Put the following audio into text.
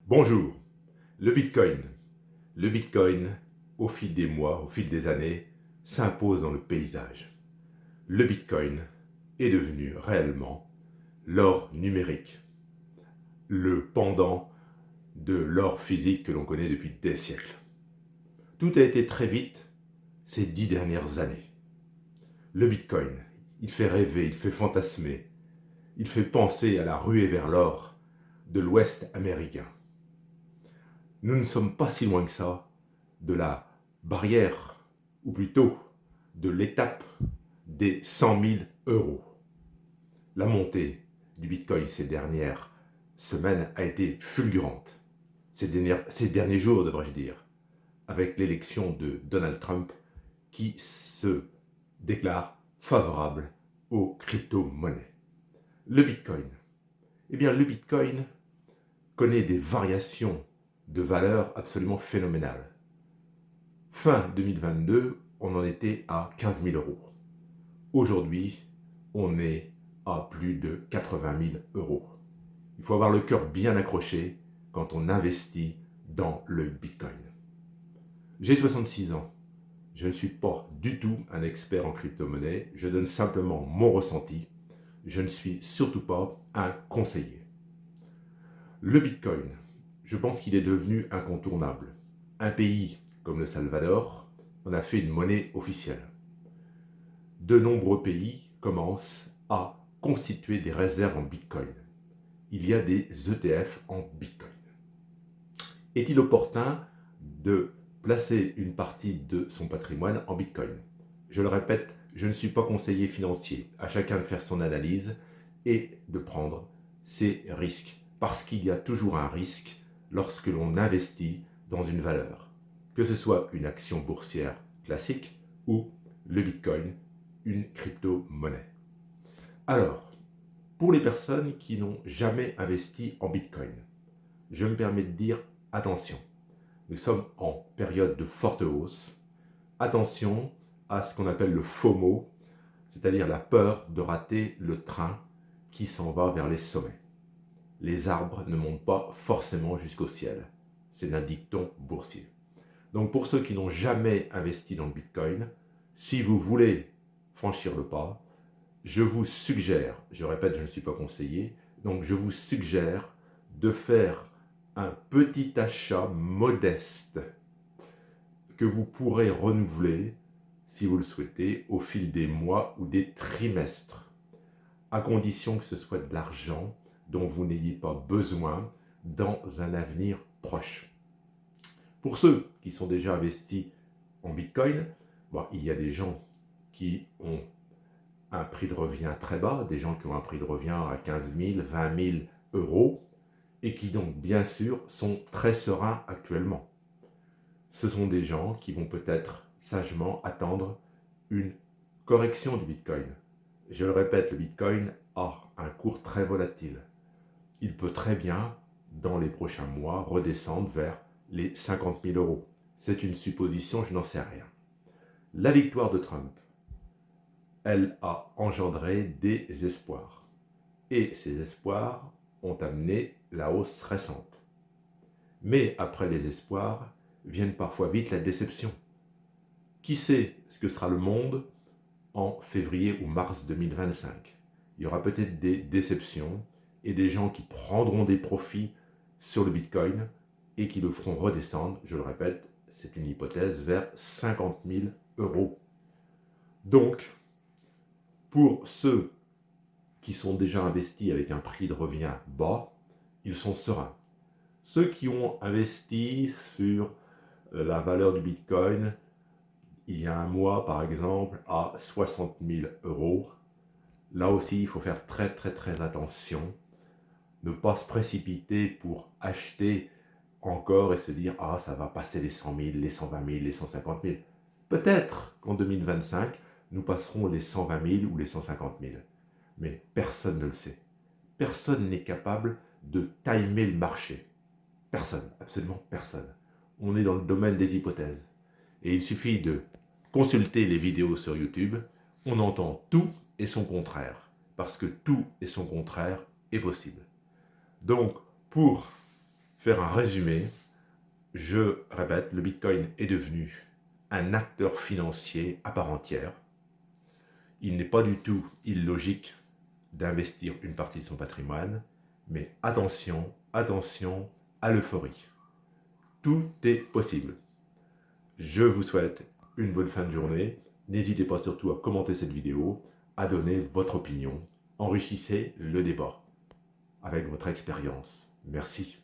Bonjour, le Bitcoin. Le Bitcoin, au fil des mois, au fil des années, s'impose dans le paysage. Le Bitcoin est devenu réellement l'or numérique, le pendant de l'or physique que l'on connaît depuis des siècles. Tout a été très vite ces 10 dernières années. Le Bitcoin, il fait rêver, il fait fantasmer, il fait penser à la ruée vers l'or de l'Ouest américain. Nous ne sommes pas si loin que ça de la barrière, ou plutôt de l'étape des 100 000 euros. La montée du Bitcoin ces dernières semaines a été fulgurante. Ces derniers jours, devrais-je dire, avec l'élection de Donald Trump qui se déclare favorable aux crypto-monnaies. Le Bitcoin. Eh bien, le Bitcoin connaît des variations de valeur absolument phénoménales. Fin 2022, on en était à 15 000 euros. Aujourd'hui, on est à plus de 80 000 euros. Il faut avoir le cœur bien accroché quand on investit dans le Bitcoin. J'ai 66 ans. Je ne suis pas du tout un expert en crypto-monnaie. Je donne simplement mon ressenti. Je ne suis surtout pas un conseiller. Le Bitcoin, je pense qu'il est devenu incontournable. Un pays comme le Salvador en a fait une monnaie officielle. De nombreux pays commencent à constituer des réserves en Bitcoin. Il y a des ETF en Bitcoin. Est-il opportun de placer une partie de son patrimoine en Bitcoin? Je le répète, je ne suis pas conseiller financier. À chacun de faire son analyse et de prendre ses risques. Parce qu'il y a toujours un risque lorsque l'on investit dans une valeur. Que ce soit une action boursière classique ou le Bitcoin, une crypto-monnaie. Alors, pour les personnes qui n'ont jamais investi en Bitcoin, je me permets de dire attention. Nous sommes en période de forte hausse. Attention à ce qu'on appelle le FOMO, c'est-à-dire la peur de rater le train qui s'en va vers les sommets. Les arbres ne montent pas forcément jusqu'au ciel. C'est un dicton boursier. Donc pour ceux qui n'ont jamais investi dans le Bitcoin, si vous voulez franchir le pas, je vous suggère, je répète, je ne suis pas conseiller, donc je vous suggère de faire un petit achat modeste que vous pourrez renouveler, si vous le souhaitez, au fil des mois ou des trimestres, à condition que ce soit de l'argent dont vous n'ayez pas besoin dans un avenir proche. Pour ceux qui sont déjà investis en Bitcoin, il y a des gens qui ont un prix de revient très bas, des gens qui ont un prix de revient à 15 000, 20 000 euros, et qui donc bien sûr sont très sereins actuellement. Ce sont des gens qui vont peut-être sagement attendre une correction du Bitcoin. Je le répète, le Bitcoin a un cours très volatile. Il peut très bien, dans les prochains mois, redescendre vers les 50 000 euros. C'est une supposition, je n'en sais rien. La victoire de Trump, elle a engendré des espoirs. Et ces espoirs ont amené la hausse récente. Mais après les espoirs, viennent parfois vite la déception. Qui sait ce que sera le monde en février ou mars 2025? Il y aura peut-être des déceptions et des gens qui prendront des profits sur le Bitcoin et qui le feront redescendre, je le répète, c'est une hypothèse, vers 50 000 euros. Donc, pour ceux qui sont déjà investis avec un prix de revient bas, ils sont sereins. Ceux qui ont investi sur la valeur du Bitcoin, il y a un mois par exemple, à 60 000 euros, là aussi il faut faire très très très attention, ne pas se précipiter pour acheter encore et se dire « Ah, ça va passer les 100 000, les 120 000, les 150 000 ». Peut-être qu'en 2025, nous passerons les 120 000 ou les 150 000. Mais personne ne le sait. Personne n'est capable de timer le marché. Personne, absolument personne. On est dans le domaine des hypothèses. Et il suffit de consulter les vidéos sur YouTube, on entend tout et son contraire. Parce que tout et son contraire est possible. Donc, pour faire un résumé, je répète, le Bitcoin est devenu un acteur financier à part entière. Il n'est pas du tout illogique d'investir une partie de son patrimoine, mais attention, attention à l'euphorie. Tout est possible. Je vous souhaite une bonne fin de journée. N'hésitez pas surtout à commenter cette vidéo, à donner votre opinion. Enrichissez le débat avec votre expérience. Merci.